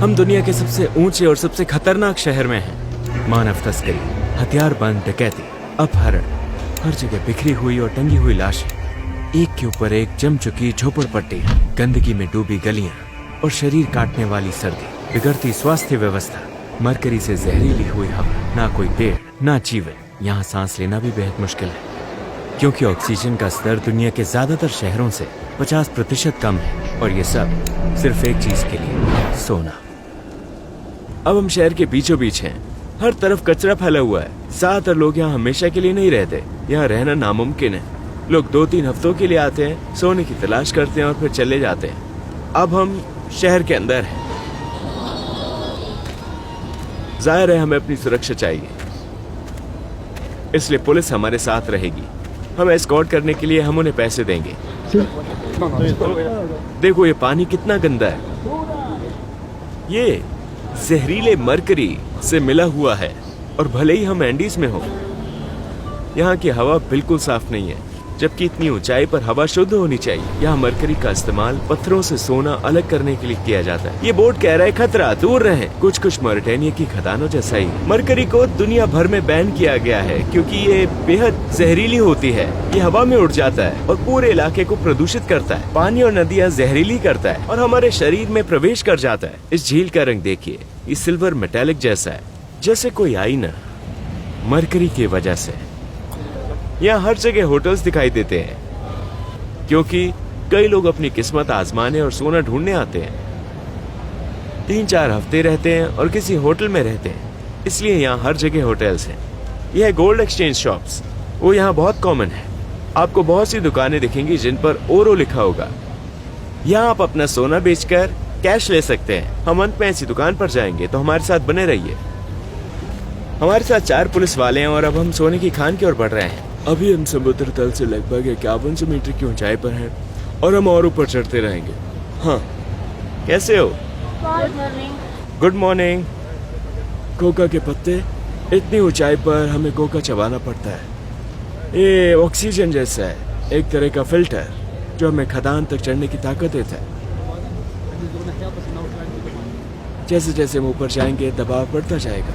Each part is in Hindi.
हम दुनिया के सबसे ऊंचे और सबसे खतरनाक शहर में हैं। मानव तस्करी, हथियारबंद डकैती, अपहरण, हर जगह बिखरी हुई और टंगी हुई लाशें, एक के ऊपर एक जम चुकी झोपड़पट्टी, गंदगी में डूबी गलियां और शरीर काटने वाली सर्दी, बिगड़ती स्वास्थ्य व्यवस्था, मरकरी से जहरीली हुई हवा, ना कोई पेड़ ना जीवन। यहाँ सांस लेना भी बेहद मुश्किल है क्योंकि ऑक्सीजन का स्तर दुनिया के ज्यादातर शहरों से 50% कम है। और ये सब सिर्फ एक चीज के लिए, सोना। अब हम शहर के बीचों बीच हैं। हर तरफ कचरा फैला हुआ है। ज्यादातर लोग यहाँ हमेशा के लिए नहीं रहते। यहाँ रहना नामुमकिन है। लोग 2-3 हफ्तों के लिए आते हैं, सोने की तलाश करते हैं और फिर चले जाते हैं। अब हम शहर के अंदर हैं। जाहिर है हमें अपनी सुरक्षा चाहिए, इसलिए पुलिस हमारे साथ रहेगी। हम एस्कॉर्ट करने के लिए हम उन्हें पैसे देंगे। देखो ये पानी कितना गंदा है। ये जहरीले मरकरी से मिला हुआ है और भले ही हम एंडीज में हो, यहाँ की हवा बिल्कुल साफ नहीं है, जबकि इतनी ऊंचाई पर हवा शुद्ध होनी चाहिए। यहाँ मरकरी का इस्तेमाल पत्थरों से सोना अलग करने के लिए किया जाता है। ये बोर्ड कह रहा है खतरा, दूर रहें। कुछ मॉरिटानिया की खदानों जैसा ही मरकरी को दुनिया भर में बैन किया गया है क्योंकि ये बेहद जहरीली होती है। ये हवा में उड़ जाता है और पूरे इलाके को प्रदूषित करता है। पानी और नदियाँ जहरीली करता है और हमारे शरीर में प्रवेश कर जाता है। इस झील का रंग देखिए, ये सिल्वर मेटालिक जैसा है, जैसे कोई आईना। मरकरी की वजह से यहाँ हर जगह होटल्स दिखाई देते हैं क्योंकि कई लोग अपनी किस्मत आजमाने और सोना ढूंढने आते हैं। 3-4 हफ्ते रहते हैं और किसी होटल में रहते हैं, इसलिए यहाँ हर जगह होटल्स हैं। यह गोल्ड एक्सचेंज शॉप्स, वो यहाँ बहुत कॉमन है। आपको बहुत सी दुकानें दिखेंगी जिन पर ओरो लिखा होगा। यहाँ आप अपना सोना बेचकर कैश ले सकते हैं। हम अंत में ऐसी दुकान पर जाएंगे, तो हमारे साथ बने रहिए। हमारे साथ 4 पुलिस वाले हैं और अब हम सोने की खान की ओर बढ़ रहे हैं। अभी हम समुद्र तल से लगभग 5100 मीटर की ऊंचाई पर हैं और हम और ऊपर चढ़ते रहेंगे। हाँ, कैसे हो? Good morning. कोका के पत्ते, इतनी ऊंचाई पर हमें कोका चबाना पड़ता है। ये ऑक्सीजन जैसा है, एक तरह का फिल्टर जो हमें खदान तक चढ़ने की ताकत देता है। जैसे जैसे हम ऊपर जाएंगे दबाव बढ़ता जाएगा।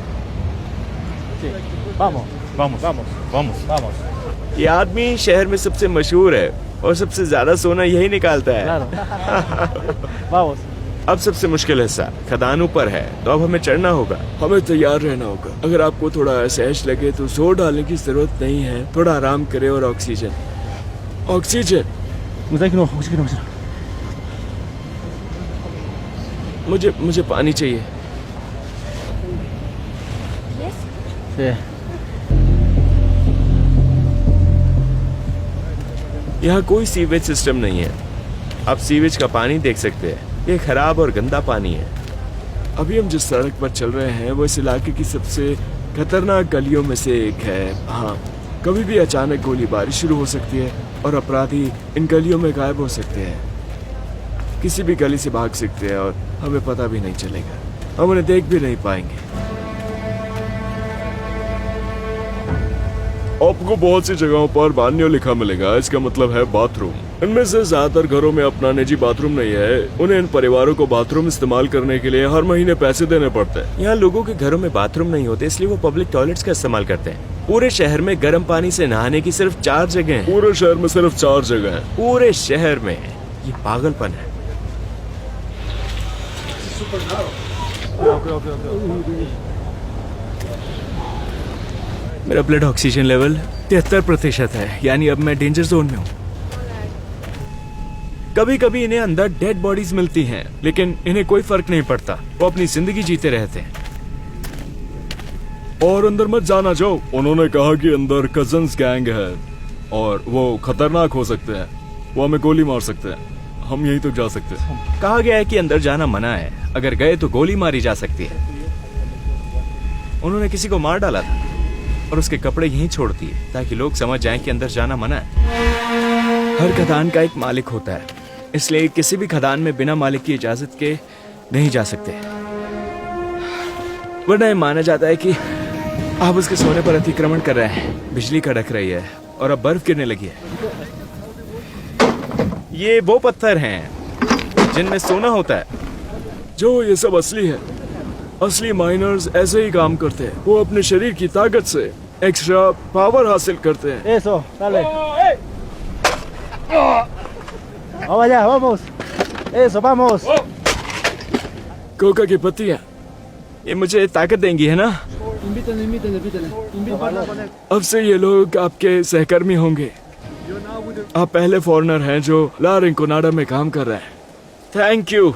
ये आदमी शहर में सबसे मशहूर है और सबसे ज्यादा सोना यही निकालता है। अब सबसे मुश्किल हिस्सा खदानों पर है, तो अब हमें चढ़ना होगा। हमें तैयार रहना होगा। अगर आपको थोड़ा असहज लगे तो जोर डालने की जरूरत नहीं है। थोड़ा आराम करे और ऑक्सीजन मुझे पानी चाहिए। यहाँ कोई सीवेज सिस्टम नहीं है। आप सीवेज का पानी देख सकते हैं, ये खराब और गंदा पानी है। अभी हम जिस सड़क पर चल रहे हैं वो इस इलाके की सबसे खतरनाक गलियों में से एक है। हाँ, कभी भी अचानक गोलीबारी शुरू हो सकती है और अपराधी इन गलियों में गायब हो सकते हैं। किसी भी गली से भाग सकते हैं और हमें पता भी नहीं चलेगा। हम उन्हें देख भी नहीं पाएंगे। आपको बहुत सी जगहों पर बान्यो लिखा मिलेगा। इसका मतलब है बाथरूम। इनमें से ज्यादातर घरों में अपना निजी बाथरूम नहीं है। उन्हें इन परिवारों को बाथरूम इस्तेमाल करने के लिए हर महीने पैसे देने पड़ते हैं। यहाँ लोगों के घरों में बाथरूम नहीं होते, इसलिए वो पब्लिक टॉयलेट्स का इस्तेमाल करते हैं। पूरे शहर में गर्म पानी से नहाने की सिर्फ 4 जगह हैं। पूरे शहर में सिर्फ 4 जगह हैं। पूरे शहर में। ये पागलपन है। मेरा ब्लड ऑक्सीजन लेवल 73% है, यानी अब मैं डेंजर जोन में हूँ। कभी कभी इन्हें अंदर डेड बॉडीज मिलती हैं, लेकिन इन्हें कोई फर्क नहीं पड़ता। वो अपनी जिंदगी जीते रहते हैं। और अंदर मत जाना जो। उन्होंने कहा कि अंदर कजन्स गैंग है और वो खतरनाक हो सकते हैं। वो हमें गोली मार सकते हैं। हम यहीं तक जा सकते हैं। कहा गया है कि अंदर जाना मना है। अगर गए तो गोली मारी जा सकती है। उन्होंने किसी को मार डाला था और उसके कपड़े यहीं छोड़ दिए ताकि लोग समझ जाएं कि अंदर जाना मना है। हर खदान का एक मालिक होता है, इसलिए किसी भी खदान में बिना मालिक की इजाजत के नहीं जा सकते, वरना यह माना जाता है कि आप उसके सोने पर अतिक्रमण कर रहे हैं। बिजली कड़क रही है और अब बर्फ गिरने लगी है। ये वो पत्थर हैं जिनमें सोना होता है। जो ये सब असली है। असली माइनर्स ऐसे ही काम करते हैं। वो अपने शरीर की ताकत से एक्स्ट्रा पावर हासिल करते हैं। Eso, dale. Vamos allá, vamos. Eso, vamos. Coca की पत्तियां ये मुझे ताकत देंगी, है ना? अब से ये लोग आपके सहकर्मी होंगे। आप पहले फॉरेनर हैं जो ला रिंकोनाडा में काम कर रहे हैं। Thank you.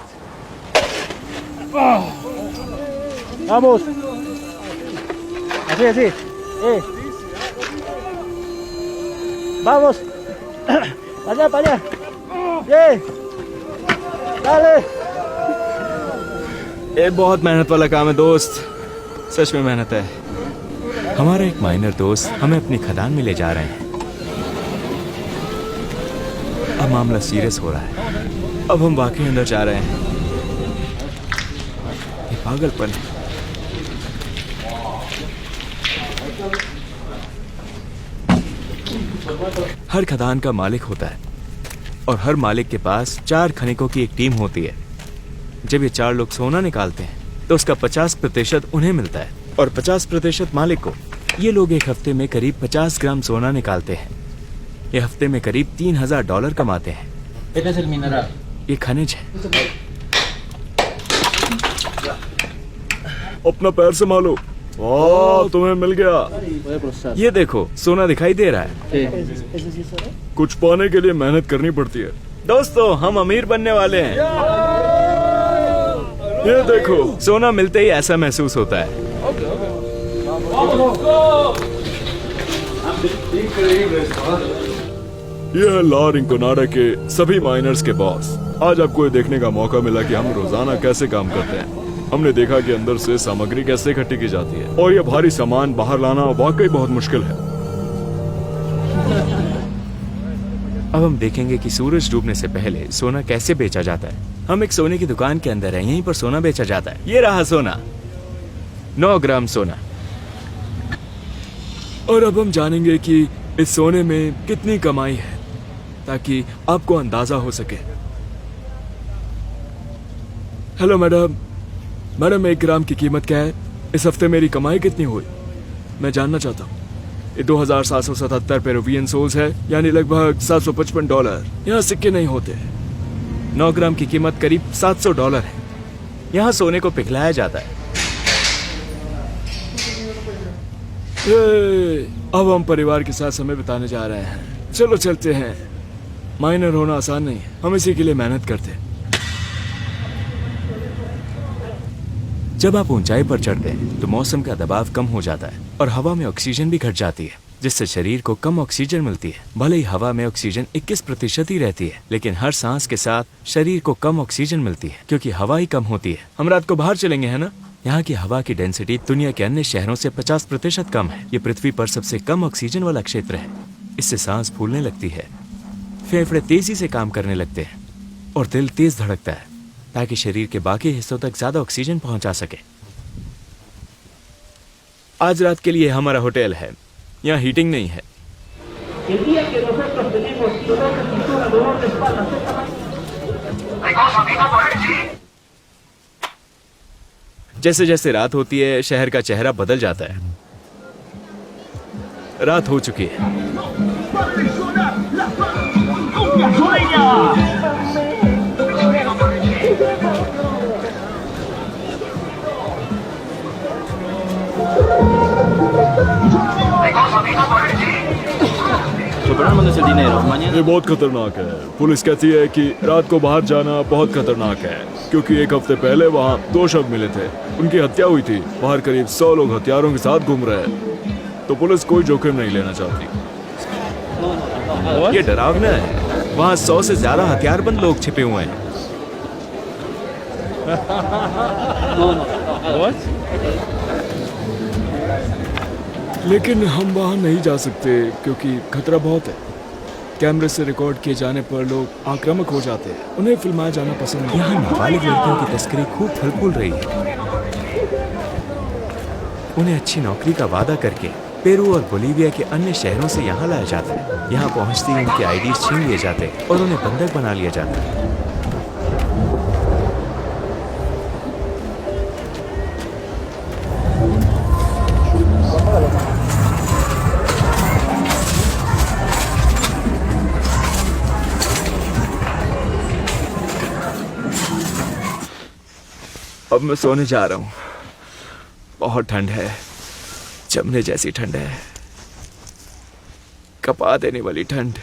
Vamos. Así, así. Vamos. Allá, para allá. Dale. ये बहुत मेहनत वाला काम है दोस्त, सच में मेहनत है। हमारा एक माइनर दोस्त हमें अपनी खदान में ले जा रहे हैं। अब मामला सीरियस हो रहा है। अब हम वाकई अंदर जा रहे हैं। ये पागलपन है। हर खदान का मालिक होता है और हर मालिक के पास 4 खनिकों की एक टीम होती है। जब ये 4 लोग सोना निकालते हैं तो उसका 50% उन्हें मिलता है और 50% मालिक को। ये लोग एक हफ्ते में करीब 50 ग्राम सोना निकालते हैं। ये हफ्ते में करीब $3000 कमाते हैं। ये खनिज है। अपना पैर संभालो। वाह, तुम्हें मिल गया। Puede procesar. ये देखो, सोना दिखाई दे रहा है। कुछ पाने के लिए मेहनत करनी पड़ती है। दोस्तों, हम अमीर बनने वाले हैं। ये देखो, सोना मिलते ही ऐसा महसूस होता है। ये है ला रिंकोनाडा के सभी माइनर्स के बॉस। आज आपको ये देखने का मौका मिला कि हम रोजाना कैसे काम करते हैं। हमने देखा कि अंदर से सामग्री कैसे इकट्ठी की जाती है और ये भारी सामान बाहर लाना वाकई बहुत मुश्किल है। अब हम देखेंगे कि सूरज डूबने से पहले सोना कैसे बेचा जाता है। हम एक सोने की दुकान के अंदर हैं, यहीं पर सोना बेचा जाता है। ये रहा सोना, 9 ग्राम सोना। और अब हम जानेंगे कि इस सोने में कितनी कमाई है, ताकि आपको अंदाजा हो सके। Hello madam. मैडम, 1 ग्राम की कीमत क्या है? इस हफ्ते मेरी कमाई कितनी हुई, मैं जानना चाहता हूँ। ये 2777 पेरुवियन सोल्स है, यानी लगभग $755। यहाँ सिक्के नहीं होते। 9 ग्राम की कीमत करीब $700 है। यहाँ सोने को पिघलाया जाता है। अब हम परिवार के साथ समय बिताने जा रहे हैं। चलो चलते हैं। माइनर होना आसान नहीं है, हम इसी के लिए मेहनत करते हैं। जब आप ऊंचाई पर चढ़ते हैं तो मौसम का दबाव कम हो जाता है और हवा में ऑक्सीजन भी घट जाती है, जिससे शरीर को कम ऑक्सीजन मिलती है। भले ही हवा में ऑक्सीजन 21% ही रहती है, लेकिन हर सांस के साथ शरीर को कम ऑक्सीजन मिलती है, क्योंकि हवा ही कम होती है। हम रात को बाहर चलेंगे, है ना? यहाँ की हवा की डेंसिटी दुनिया के अन्य शहरों से 50% कम है। ये पृथ्वी पर सबसे कम ऑक्सीजन वाला क्षेत्र है। इससे सांस फूलने लगती है, फेफड़े तेजी से काम करने लगते हैं और दिल तेज धड़कता है, ताकि शरीर के बाकी हिस्सों तक ज्यादा ऑक्सीजन पहुंचा सके। आज रात के लिए हमारा होटल है। यहाँ हीटिंग नहीं है। जैसे जैसे रात होती है, शहर का चेहरा बदल जाता है। रात हो चुकी है। ये बहुत खतरनाक है। पुलिस कहती है कि रात को बाहर जाना बहुत खतरनाक है, क्योंकि 1 हफ्ते पहले वहाँ 2 शव मिले थे। उनकी हत्या हुई थी। बाहर करीब 100 लोग हथियारों के साथ घूम रहे हैं, तो पुलिस कोई जोखिम नहीं लेना चाहती। ये डरावना है। वहाँ 100 से ज्यादा हथियारबंद लोग छिपे हुए हैं। लेकिन हम वहाँ नहीं जा सकते क्योंकि खतरा बहुत है। कैमरे से रिकॉर्ड किए जाने पर लोग आक्रामक हो जाते हैं। उन्हें फिल्माया जाना पसंद नहीं। यहाँ नाबालिग लड़कियों की तस्करी खूब फल फूल रही है। उन्हें अच्छी नौकरी का वादा करके पेरू और बोलीविया के अन्य शहरों से यहाँ लाया जाता है। यहाँ पहुँचते ही उनके आईडीज छीन लिए जाते हैं और उन्हें बंधक बना लिया जाता है। अब मैं सोने जा रहा हूँ। बहुत ठंड है, जमने जैसी ठंड है, कपा देने वाली ठंड।